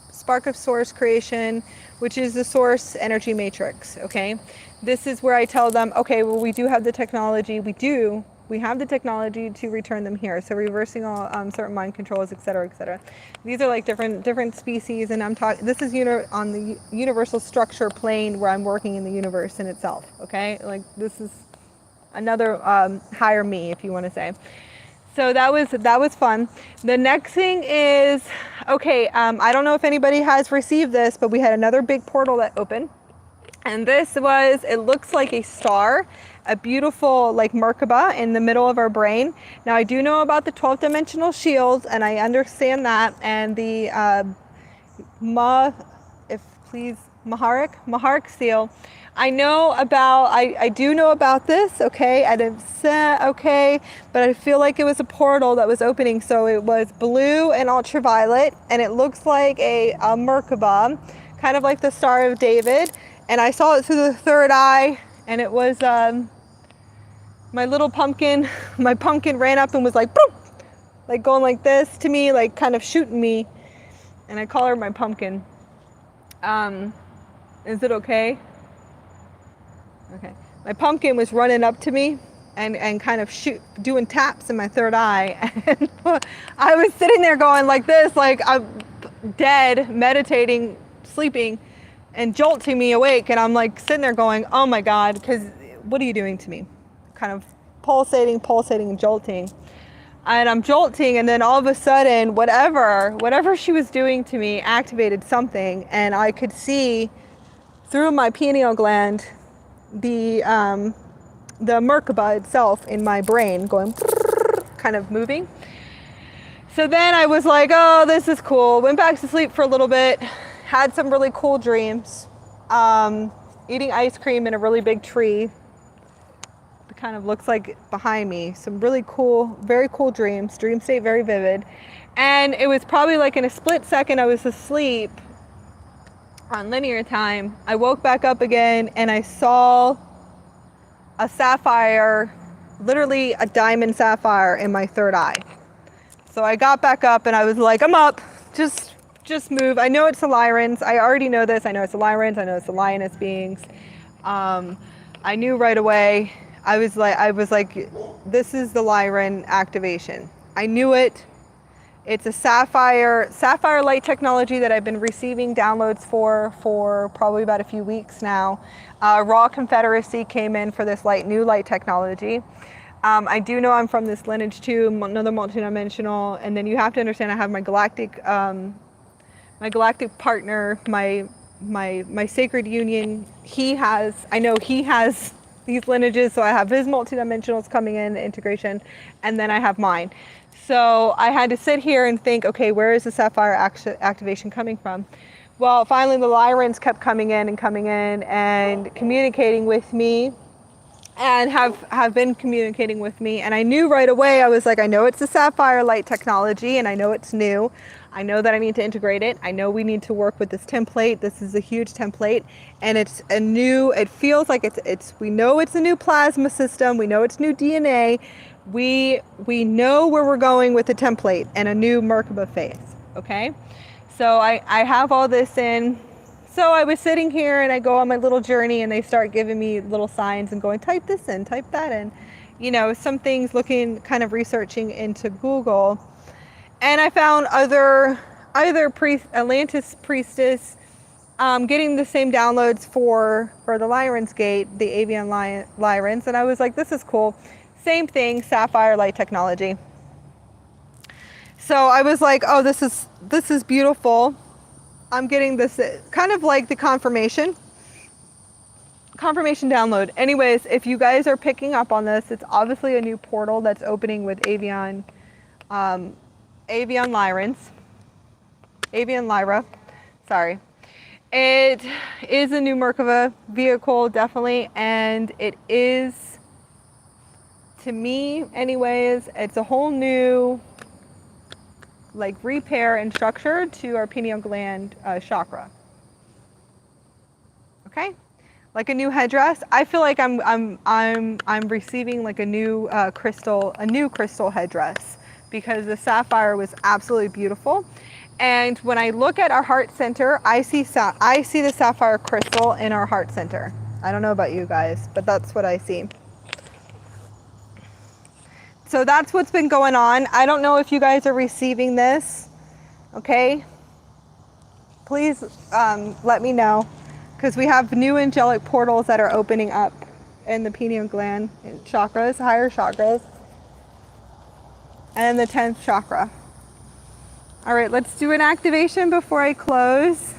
Speaker 1: creation, which is the source energy matrix, okay? This is where I tell them, okay, well, we do have the technology, we have the technology to return them here. So reversing all certain mind controls, et cetera, et cetera. These are like different species, and this is on the universal structure plane where I'm working in the universe in itself, okay? Like this is another higher me, if you want to say. So that was fun. The next thing is, okay, I don't know if anybody has received this, but we had another big portal that opened. And it looks like a star, a beautiful like Merkaba in the middle of our brain. Now I do know about the 12th dimensional shields, and I understand that, and the Maharik seal. I do know about this, okay, okay, but I feel like it was a portal that was opening, so it was blue and ultraviolet, and it looks like a Merkaba, kind of like the Star of David, and I saw it through the third eye, and it was my little pumpkin. My pumpkin ran up and was like, boop, like going like this to me, like kind of shooting me, and I call her my pumpkin. Is it okay? Okay. My pumpkin was running up to me and kind of doing taps in my third eye. And I was sitting there going like this, like I'm dead, meditating, sleeping, and jolting me awake. And I'm like sitting there going, oh my God, because what are you doing to me? Kind of pulsating, and jolting. And I'm jolting, and then all of a sudden, whatever she was doing to me activated something, and I could see through my pineal gland the Merkaba itself in my brain going kind of moving. So then I was like, oh, this is cool. Went back to sleep for a little bit, had some really cool dreams, eating ice cream in a really big tree. It kind of looks like behind me. Some really cool, very cool dreams. Dream state very vivid. And it was probably like in a split second I was asleep on linear time. I woke back up again, and I saw a sapphire, literally a diamond sapphire in my third eye. So I got back up and I was like, I'm up, just move. I know it's the Lyrans. I already know this. I know it's the Lyrans. I know it's the lioness beings. I knew right away. I was like, this is the Lyran activation. I knew it. It's a sapphire light technology that I've been receiving downloads for probably about a few weeks now. Raw Confederacy came in for this new light technology. I do know I'm from this lineage too, another multidimensional, and then you have to understand I have my galactic partner, my sacred union. I know he has these lineages, so I have his multidimensionals coming in, the integration, and then I have mine. So I had to sit here and think, okay, where is the sapphire activation coming from? Well, finally the Lyrans kept coming in and communicating with me, and have been communicating with me. And I knew right away, I was like, I know it's the sapphire light technology, and I know it's new. I know that I need to integrate it. I know we need to work with this template. This is a huge template, and it's a new, it feels like we know it's a new plasma system. We know it's new DNA. We know where we're going with the template and a new Merkaba phase, okay? So I have all this in. So I was sitting here and I go on my little journey and they start giving me little signs and going, type this in, type that in. You know, some things looking, kind of researching into Google. And I found other Atlantis priestess getting the same downloads for the Lyran's Gate, the Avian Lyrans. And I was like, this is cool. Same thing, sapphire light technology. So I was like, oh, this is beautiful. I'm getting this kind of like the confirmation download. Anyways, if you guys are picking up on this, it's obviously a new portal that's opening with Avian Lyra. Sorry. It is a new Merkaba vehicle, definitely, and it is, to me anyways, it's a whole new like repair and structure to our pineal gland chakra. Okay, like a new headdress. I feel like I'm receiving like a new crystal headdress, because the sapphire was absolutely beautiful. And when I look at our heart center, I see the sapphire crystal in our heart center. I don't know about you guys, but that's what I see. So that's what's been going on. I don't know if you guys are receiving this, okay? Please let me know, because we have new angelic portals that are opening up in the pineal gland chakras, higher chakras, and the 10th chakra. All right, let's do an activation before I close. So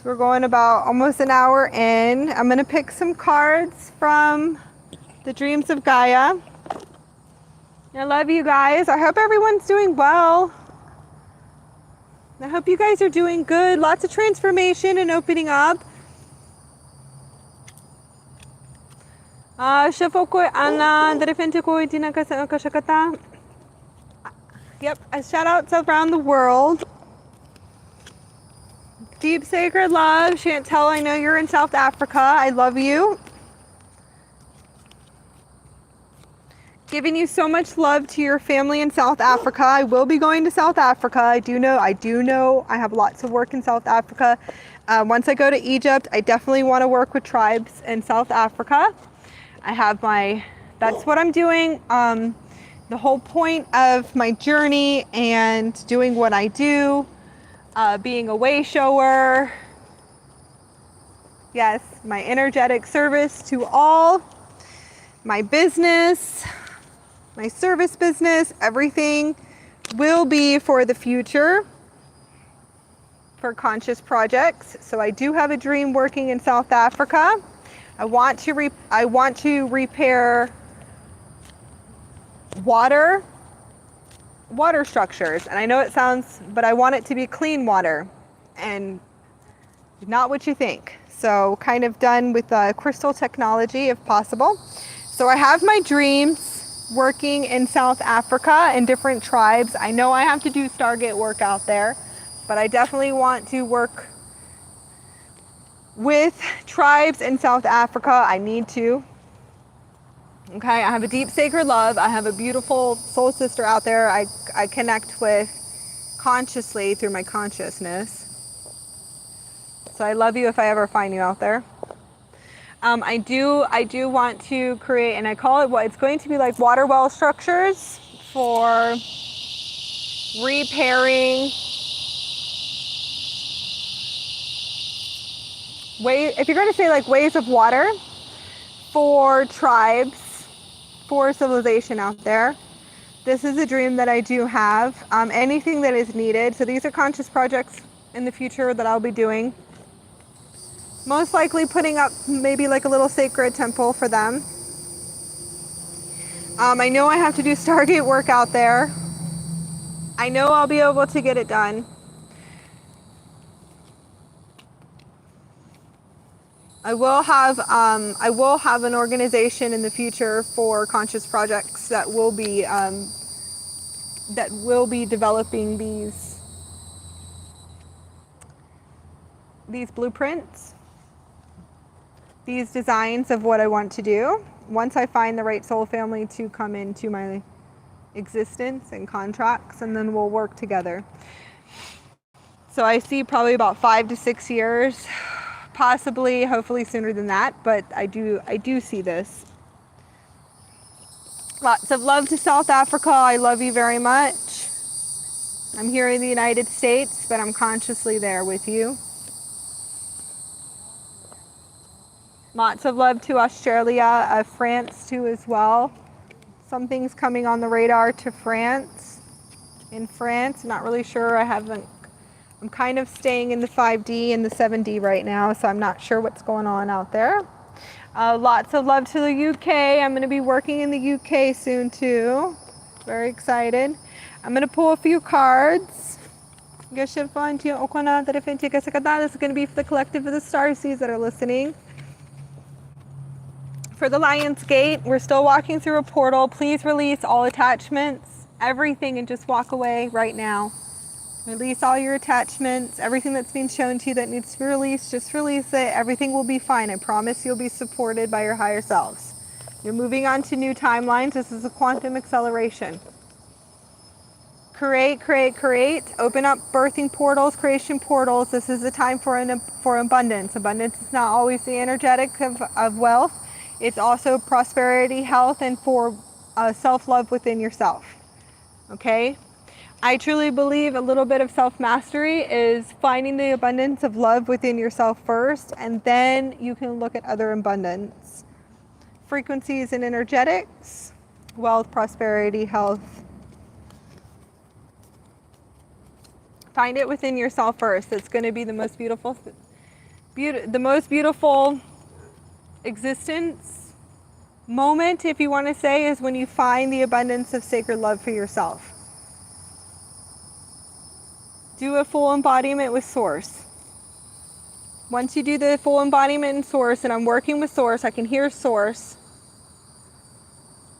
Speaker 1: we're going about almost an hour in. I'm gonna pick some cards from the Dreams of Gaia. I love you guys. I hope everyone's doing well. I hope you guys are doing good. Lots of transformation and opening up. Yep, shout outs around the world. Deep sacred love. Chantel, I know you're in South Africa. I love you. Giving you so much love to your family in South Africa. I will be going to South Africa. I do know I have lots of work in South Africa. Once I go to Egypt, I definitely want to work with tribes in South Africa. That's what I'm doing. The whole point of my journey and doing what I do, being a way shower. Yes, my energetic service to all, my business, my service business, everything will be for the future, for conscious projects. So I do have a dream working in South Africa. I want to repair water structures. And I know it sounds, but I want it to be clean water and not what you think. So kind of done with crystal technology if possible. So I have my dreams working in South Africa in different tribes. I know I have to do Stargate work out there, but I definitely want to work with tribes in South Africa. I need to. Okay, I have a deep sacred love. I have a beautiful soul sister out there I connect with consciously through my consciousness. So I love you if I ever find you out there. I do want to create, and I call it it's going to be like water well structures for repairing if you're going to say like ways of water for tribes, for civilization out there. This is a dream that I do have. Anything that is needed. So these are conscious projects in the future that I'll be doing. Most likely putting up maybe like a little sacred temple for them. I know I have to do Stargate work out there. I know I'll be able to get it done. I will have an organization in the future for conscious projects that will be that will be developing these blueprints, these designs of what I want to do. Once I find the right soul family to come into my existence and contracts, and then we'll work together. So I see probably about 5 to 6 years, possibly, hopefully sooner than that, but I do see this. Lots of love to South Africa. I love you very much. I'm here in the United States, but I'm consciously there with you. Lots of love to Australia, France too as well. Something's coming on the radar to France. In France, not really sure. I'm kind of staying in the 5D and the 7D right now, so I'm not sure what's going on out there. Lots of love to the UK. I'm going to be working in the UK soon too. Very excited. I'm going to pull a few cards. This is going to be for the collective of the Starseeds that are listening. For the Lion's Gate, we're still walking through a portal. Please release all attachments, everything, and just walk away right now. Release all your attachments, everything that's being shown to you that needs to be released, just release it. Everything will be fine. I promise you'll be supported by your higher selves. You're moving on to new timelines. This is a quantum acceleration. Create, create, create. Open up birthing portals, creation portals. This is the time for abundance. Abundance is not always the energetic of wealth. It's also prosperity, health, and for self-love within yourself. Okay? I truly believe a little bit of self-mastery is finding the abundance of love within yourself first, and then you can look at other abundance. Frequencies and energetics, wealth, prosperity, health. Find it within yourself first. It's going to be the most beautiful existence moment, if you want to say, is when you find the abundance of sacred love for yourself. Do a full embodiment with Source. Once you do the full embodiment in Source, and I'm working with Source, I can hear Source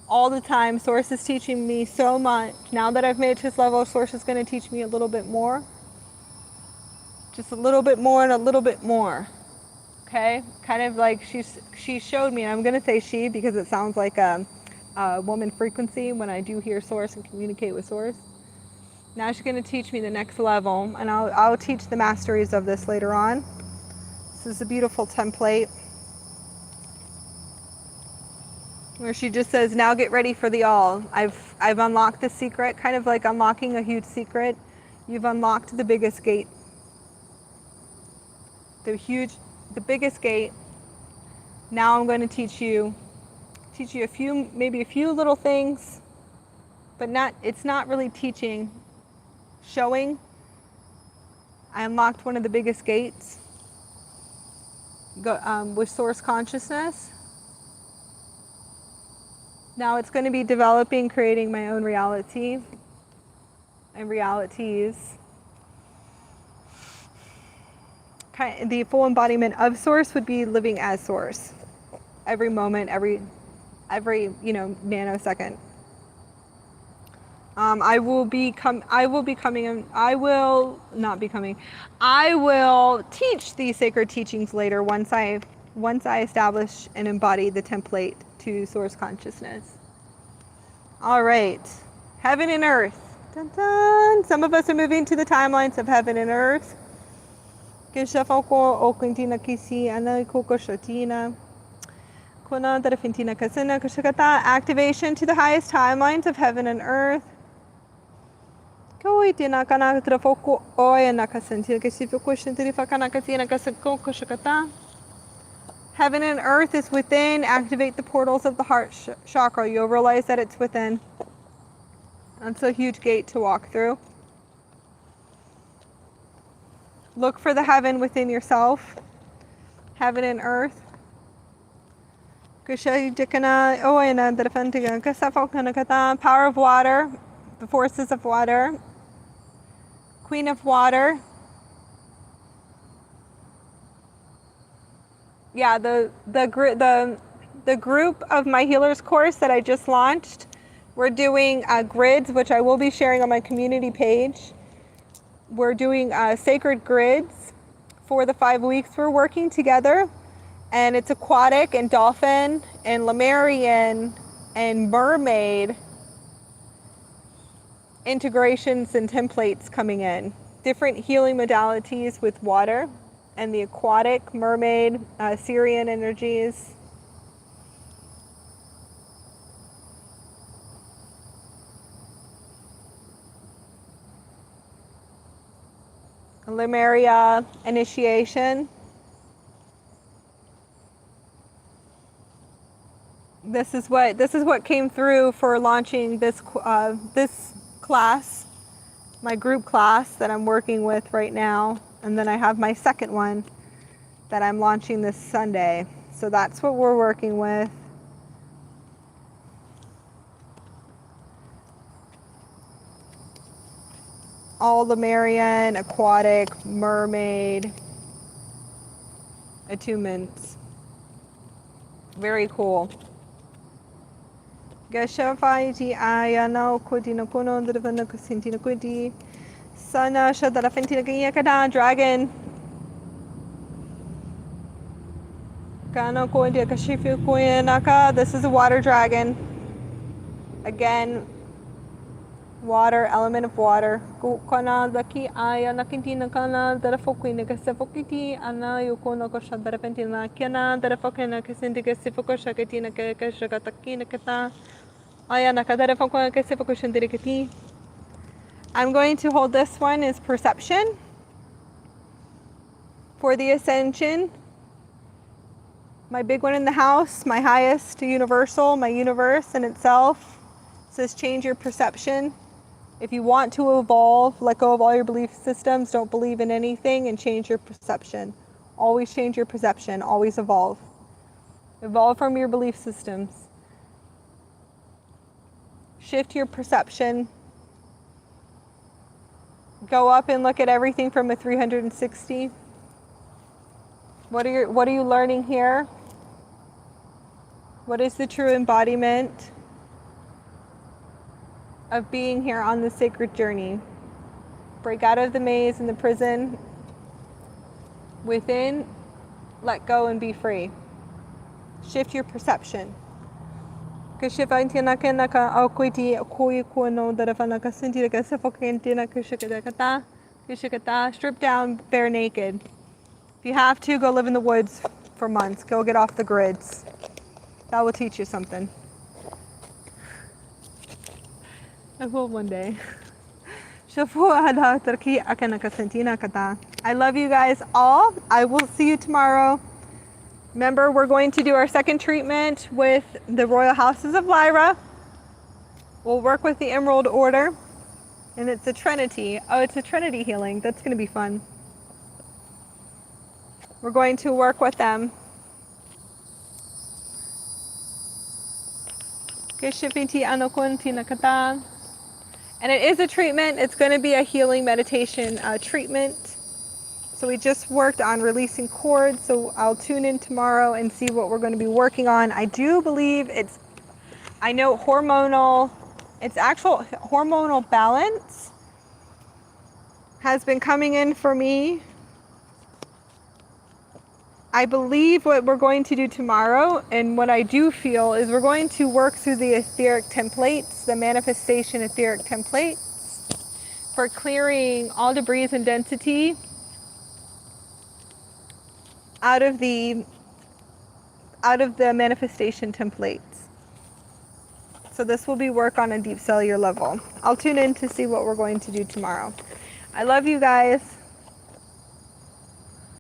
Speaker 1: all the time. Source is teaching me so much. Now that I've made it to this level, Source is going to teach me a little bit more. Just a little bit more and a little bit more. Okay? Kind of like she showed me, and I'm going to say she because it sounds like a woman frequency when I do hear Source and communicate with Source. Now she's going to teach me the next level, and I'll teach the masteries of this later on. This is a beautiful template where she just says, now get ready for the all. I've unlocked the secret, kind of like unlocking a huge secret. You've unlocked the biggest gate. The biggest gate. Now I'm going to teach you maybe a few little things, but it's not really teaching. Showing. I unlocked one of the biggest gates with Source consciousness. Now it's going to be developing, creating my own reality and realities. The full embodiment of Source would be living as Source. Every moment, every nanosecond. I will teach these sacred teachings later once I establish and embody the template to Source consciousness. All right, heaven and earth. Dun, dun. Some of us are moving to the timelines of heaven and earth. Activation to the highest timelines of heaven and earth. Heaven and earth is within. Activate the portals of the heart chakra. You'll realize that it's within. That's a huge gate to walk through. Look for the heaven within yourself. Heaven and earth. Power of water. The forces of water. Queen of water. Yeah, the group of my healers course that I just launched, We're doing grids, which I will be sharing on my community page. We're doing sacred grids for the 5 weeks we're working together. And it's aquatic and dolphin and Lemurian and mermaid integrations and templates coming in. Different healing modalities with water and the aquatic, mermaid, Syrian energies. Lemuria initiation. This is what came through for launching this class, my group class that I'm working with right now, and then I have my second one that I'm launching this Sunday. So that's what we're working with. All Lemurian, aquatic, mermaid attunements. Very cool. Gashafaiti ayana kodina kono drivana kusintina kudi. Sana shadara fentina gayakada dragon. Kana koindia kashifu koyanaka. This is a water dragon. Again, water, element of water. Kana daki ayana kintina kana darafokuina kasafokiti ana yokono koshadara fentina kiana darafokena kasindiga sifokoshakatina kashakatakina kata. I'm going to hold this one as perception for the ascension. My big one in the house, my highest universal, my universe in itself says change your perception. If you want to evolve, let go of all your belief systems, don't believe in anything, and change your perception. Always change your perception, always evolve. Evolve from your belief systems. Shift your perception. Go up and look at everything from a 360. What are you learning here? What is the true embodiment of being here on the sacred journey? Break out of the maze and the prison within, let go and be free. Shift your Perception. Strip down, bare naked. If you have to, go live in the woods for months. Go get off the grids. That will teach you something. I will one day. I love you guys all. I will see you tomorrow. Remember, we're going to do our second treatment with the Royal Houses of Lyra. We'll work with the Emerald Order. And it's a Trinity. Oh, it's a Trinity healing. That's going to be fun. We're going to work with them. And it is a treatment. It's going to be a healing meditation treatment. So we just worked on releasing cords. So I'll tune in tomorrow and see what we're going to be working on. I do believe I know it's actual hormonal balance has been coming in for me. I believe what we're going to do tomorrow, and what I do feel, is we're going to work through the etheric templates, the manifestation etheric templates, for clearing all debris and density out of the manifestation templates. So this will be work on a deep cellular level. I'll tune in to see what we're going to do tomorrow. I love you guys.